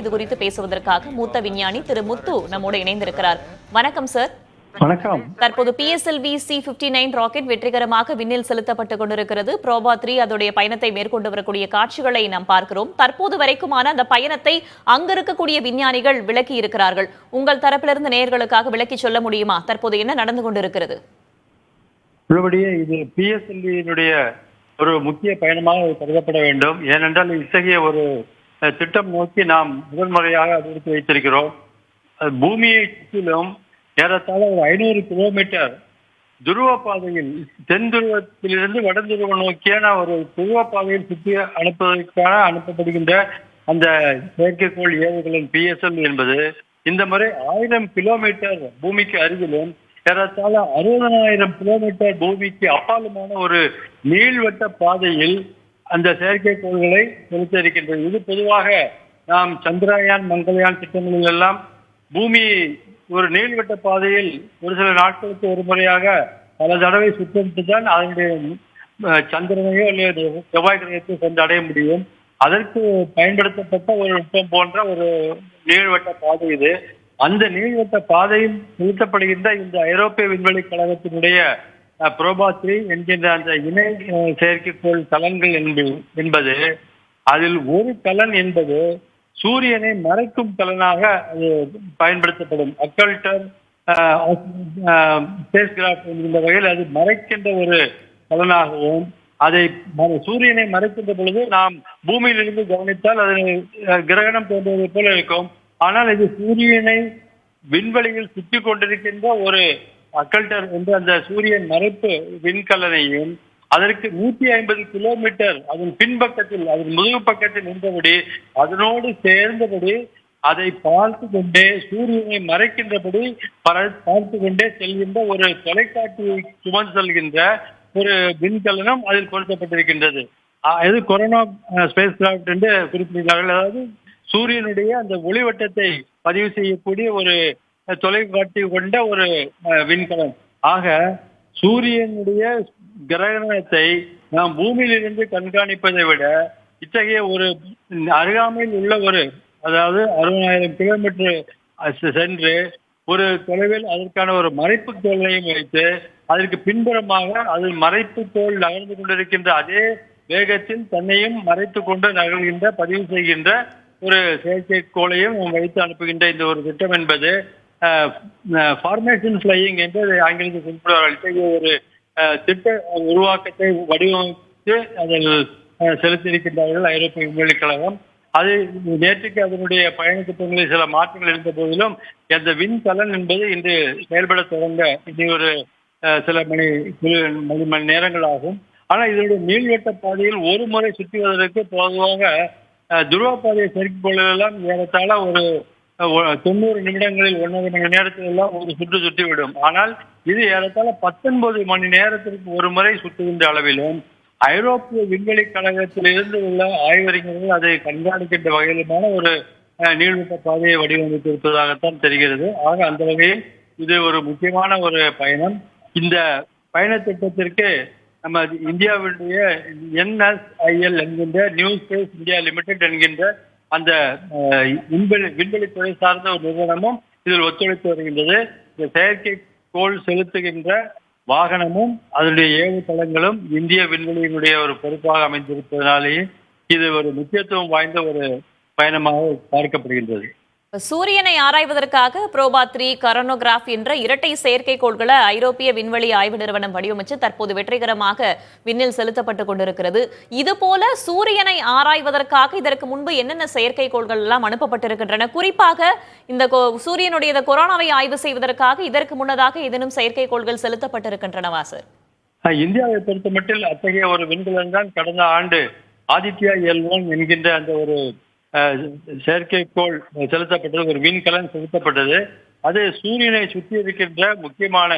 இது குறித்து பேசுவதற்காக மூத்த விஞ்ஞானி திரு முத்து நம்மோடு இணைந்திருக்கிறார். வணக்கம் சார். வணக்கம். தற்போது PSLV C-59 ராக்கெட் வெற்றிகரமாக விண்ணில் செலுத்தப்பட்டுக் கொண்டிருக்கிறது. ப்ரோபா 3 அதோடைய பயணத்தை மேற்கொண்டு வரக்கூடிய காட்சிகளை நாம் பார்க்கிறோம். தற்போது வரைக்குமான அந்த பயணத்தை அங்க இருக்கக்கூடிய விஞ்ஞானிகள் விளக்கி இருக்கிறார்கள். உங்கள் தரப்பிலிருந்து நேயர்களுக்காக விளக்கி சொல்ல முடியுமா? தற்போது என்ன நடந்து கொண்டிருக்கிறது? உள்ளபடியே இது PSLV-யினுடைய ஒரு முக்கிய பயணமாக கருதப்பட வேண்டும். ஏனென்றால் இத்தகைய ஒரு திட்டம் நோக்கி நாம் முதல் முறையாக எடுத்து வைத்திருக்கிறோம். பூமியை சுற்றிலும் ஏறத்தாழ ஒரு 500 கிலோமீட்டர் துருவ பாதையில் தென் துருவத்திலிருந்து வட துருவம் நோக்கியான ஒரு துருவ பாதையில் சுற்றி அனுப்பப்படுகின்ற அந்த செயற்கைக்கோள் ஏவுகலன் PSLV என்பது இந்த முறை 1000 கிலோமீட்டர் பூமிக்கு அருகிலும் ஏறத்தாழ 60,000 கிலோமீட்டர் பூமிக்கு அப்பாலுமான ஒரு நீள்வட்ட பாதையில் அந்த செயற்கைக்கோள்களை செலுத்த இருக்கின்றது. இது பொதுவாக நாம் சந்திரயான் மங்கள்யான் திட்டங்களில் எல்லாம் பூமி ஒரு நீள்வட்ட பாதையில் ஒரு சில நாட்களுக்கு ஒரு முறையாக பல தடவை சுற்றிட்டு தான் அதனுடைய சந்திரனையோ அல்லது செவ்வாய் கிரகத்தை சென்று அடைய முடியும். அதற்கு பயன்படுத்தப்பட்ட ஒரு நுட்பம் போன்ற ஒரு நீள்வட்ட பாதை இது. அந்த நீள்வட்ட பாதையில் செலுத்தப்படுகின்ற இந்த ஐரோப்பிய விண்வெளி கழகத்தினுடைய ப்ரோபா 3 என்கின்ற அந்த இணை செயற்கைக்கோள் கலன்கள் என்பது அதில் ஒரு கலன் என்பது சூரியனை மறைக்கும் கலனாக அது பயன்படுத்தப்படும். அக்கல்டர் ஸ்பேஸ் கிராஃப்ட் என்கின்ற வகையில் அது மறைக்கின்ற ஒரு கலனாகவும், அதை சூரியனை மறைக்கின்ற பொழுது நாம் பூமியிலிருந்து கவனித்தால் அது கிரகணம் தோன்றுவது போல இருக்கும். ஆனால் இது சூரியனை விண்வெளியில் சுற்றி கொண்டிருக்கின்ற ஒரு அக்கல்டர் என்று அந்த சூரியன் மறைப்பு விண்கலனையும் அதற்கு 150 கிலோமீட்டர் அதன் பின்பக்கத்தில் அதன் முதுகு பக்கத்தில் நின்றபடி அதனோடு சேர்ந்தபடி அதை பார்த்து கொண்டே சூரியனை மறைக்கின்றபடி பார்த்து கொண்டே செல்கின்ற ஒரு தொலைக்காட்சியை சுமந்து செல்கின்ற ஒரு விண்கலனம் அதில் பொருத்தப்பட்டிருக்கின்றது. இது கொரோனா ஸ்பேஸ் கிராஃப்ட் என்று குறிப்பிடுகிறார்கள். அதாவது சூரியனுடைய அந்த ஒளிவட்டத்தை பதிவு செய்யக்கூடிய ஒரு தொலைக்காட்சி கொண்ட ஒரு விண்கலம். ஆக சூரியனுடைய கிரகணத்தை நாம் பூமியிலிருந்து கண்காணிப்பதை விட இத்தகைய ஒரு அருகாமையில் உள்ள ஒரு அதாவது 60,000 கிலோமீட்டர் சென்று ஒரு தொலைவில் அதற்கான ஒரு மறைப்பு தோலையும் வைத்து அதற்கு பின்புறமாக அதில் மறைப்பு தோல் நகர்ந்து கொண்டிருக்கின்ற அதே வேகத்தில் தன்னையும் மறைத்து கொண்டு நகர்கின்ற பதிவு செய்கின்ற ஒரு செயற்கைக்கோளையும் வைத்து அனுப்புகின்ற இந்த ஒரு திட்டம் என்பது ஃபார்மேஷன் ஃபிளையிங் என்று ஆங்கிலத்தில் குறிப்பிடுவார்கள். இத்தகைய ஒரு திட்ட உருவாக்கத்தை வடிவமைத்து அதில் செலுத்தியிருக்கின்றார்கள் ஐரோப்பிய விண்வெளி கழகம். அது நேற்றுக்கு அதனுடைய பயண திட்டங்களில் சில மாற்றங்கள் இருந்த போதிலும் அந்த விண்கலன் என்பது இன்று செயல்பட தொடங்க இனி ஒரு சில மணி நேரங்கள் ஆகும். ஆனால் இதனுடைய நீள்வட்ட பாதையில் ஒரு முறை சுற்றுவதற்கு பொதுவாக துருவ பாதையை செயற்கைக்கோளெல்லாம் ஏறத்தாழ ஒரு 90 நிமிடங்களில் 1.5 மணி நேரத்தில் எல்லாம் ஒரு சுற்றிவிடும். ஆனால் இது ஏறத்தாழ 19 மணி நேரத்திற்கு ஒரு முறை சுற்றுகின்ற அளவிலும் ஐரோப்பிய விண்வெளி கழகத்திலிருந்து உள்ள ஆய்வறிஞர்கள் அதை கண்காணிக்கின்ற வகையிலுமான ஒரு நீள்வட்ட பாதையை வடிவமைத்திருப்பதாகத்தான் தெரிகிறது. ஆக அந்த வகையில் இது ஒரு முக்கியமான ஒரு பயணம். இந்த பயண திட்டத்திற்கு நம்ம இந்தியாவுடைய NSIL என்கின்ற நியூ ஸ்பேஸ் இந்தியா லிமிடெட் என்கின்ற அந்த விண்வெளி துறை சார்ந்த ஒரு நிறுவனமும் இதில் ஒத்துழைத்து வருகின்றது. இந்த செயற்கைக்கோள் செலுத்துகின்ற வாகனமும் அதனுடைய ஏவுதளங்களும் இந்திய விண்வெளியினுடைய ஒரு பொறுப்பாக அமைந்திருப்பதனாலேயே இது ஒரு முக்கியத்துவம் வாய்ந்த ஒரு பயணமாக பார்க்கப்படுகின்றது. சூரியனை ஆராய்வதற்காக ப்ரோபா 3 கரோனோகிராஃப் என்ற இரட்டை செயற்கைக்கோள்களை ஐரோப்பிய விண்வெளி ஆய்வு நிறுவனம் வடிவமைச்சு தற்போது வெற்றிகரமாக விண்ணில் செலுத்தப்பட்டுக் கொண்டிருக்கிறது. இதுபோல சூரியனை ஆராய்வதற்காக இதற்கு முன்பு என்னென்ன செயற்கைக்கோள்கள் எல்லாம் அனுப்பப்பட்டிருக்கின்றன? குறிப்பாக இந்த சூரியனுடைய கொரோனாவை ஆய்வு செய்வதற்காக இதற்கு முன்னதாக ஏதேனும் செயற்கைக்கோள்கள் செலுத்தப்பட்டிருக்கின்றனவா சார்? இந்தியாவை பொறுத்த மட்டில் அத்தகைய ஒரு விண்கலம் தான் கடந்த ஆண்டு ஆதித்யா L1 என்கின்ற அந்த ஒரு செயற்கைக்கோள் செலுத்தப்பட்டது, ஒரு விண்கலன் செலுத்தப்பட்டது. அது சூரியனை சுற்றி இருக்கின்ற முக்கியமான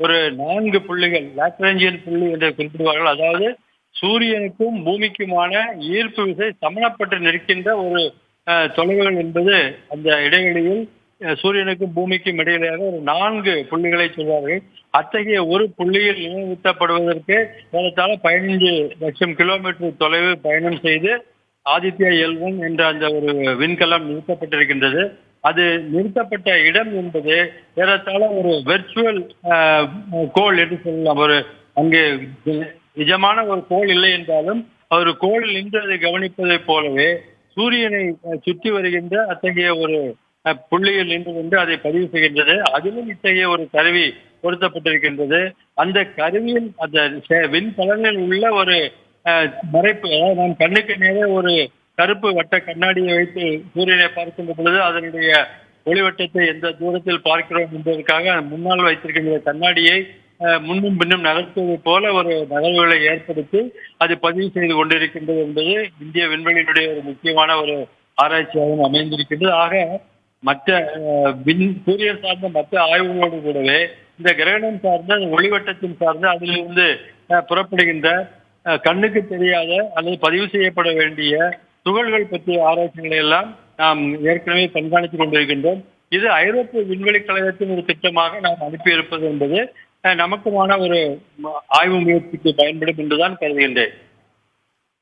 ஒரு 4 புள்ளிகள் லாக்ரேஞ்சியன் புள்ளி என்று குறிப்பிடுவார்கள். அதாவது சூரியனுக்கும் பூமிக்குமான ஈர்ப்பு விசை சமணப்பட்டு நிற்கின்ற ஒரு தொலைவுகள் என்பது அந்த இடைவெளியில் சூரியனுக்கும் பூமிக்கும் இடையிலாக ஒரு 4 புள்ளிகளை சொல்வார்கள். அத்தகைய ஒரு புள்ளியில் நிலைநிறுத்தப்படுவதற்கு ஏறத்தாழ 15 லட்சம் கிலோமீட்டர் தொலைவு பயணம் செய்து ஆதித்யா L1 என்ற அந்த ஒரு விண்கலம் நிறுத்தப்பட்டிருக்கின்றது. அது நிறுத்தப்பட்ட இடம் என்பது ஏறத்தாழ ஒரு வெர்ச்சுவல் கோள் என்று சொல்லலாம். ஒரு அங்கே நிஜமான ஒரு கோள் இல்லை என்றாலும் ஒரு கோள் நின்று அதை கவனிப்பதைப் போலவே சூரியனை சுற்றி வருகின்ற அத்தகைய ஒரு புள்ளியில் நின்று கொண்டு அதை பதிவு செய்கின்றது. அதிலும் இத்தகைய ஒரு கருவி பொருத்தப்பட்டிருக்கின்றது. அந்த கருவியில் அந்த விண்கலனில் உள்ள ஒரு மறைப்பு, அதாவது நாம் கண்ணுக்கு நேரே ஒரு கருப்பு வட்ட கண்ணாடியை வைத்து சூரியனை பார்க்கின்ற பொழுது அதனுடைய ஒளிவட்டத்தை எந்த தூரத்தில் பார்க்கிறோம் என்பதற்காக முன்னால் வைத்திருக்கின்ற கண்ணாடியை முன்னும் பின்னும் நகர்த்துவது போல ஒரு நகர்வுகளை ஏற்படுத்தி அது பதிவு செய்து கொண்டிருக்கின்றது என்பது இந்திய விண்வெளியினுடைய ஒரு முக்கியமான ஒரு ஆராய்ச்சியாகவும் அமைந்திருக்கின்றது. ஆக மற்ற சூரியன் சார்ந்த மற்ற ஆய்வுகளோடு கூடவே இந்த கிரகணம் சார்ந்த ஒளிவட்டத்தின் சார்ந்த அதிலிருந்து புறப்படுகின்ற கண்ணுக்கு தெரியாத அல்லது பதிவு செய்யப்பட வேண்டிய துகள்கள் பற்றிய ஆராய்ச்சிகளை எல்லாம் நாம் ஏற்கனவே கண்காணித்துக் கொண்டிருக்கின்றோம். இது ஐரோப்பிய விண்வெளி கழகத்தின் ஒரு திட்டமாக நாம் அனுப்பியிருப்பது என்பது நமக்குமான ஒரு ஆய்வு முயற்சிக்கு பயன்படும் என்றுதான் கருதுகின்றேன்.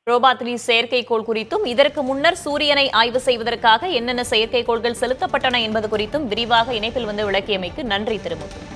ப்ரோபா-3 செயற்கைக்கோள் குறித்தும் இதற்கு முன்னர் சூரியனை ஆய்வு செய்வதற்காக என்னென்ன செயற்கைக்கோள்கள் செலுத்தப்பட்டன என்பது குறித்தும் விரிவாக இணைப்பில் வந்து விளக்கியமைக்கு நன்றி திருமுத்து.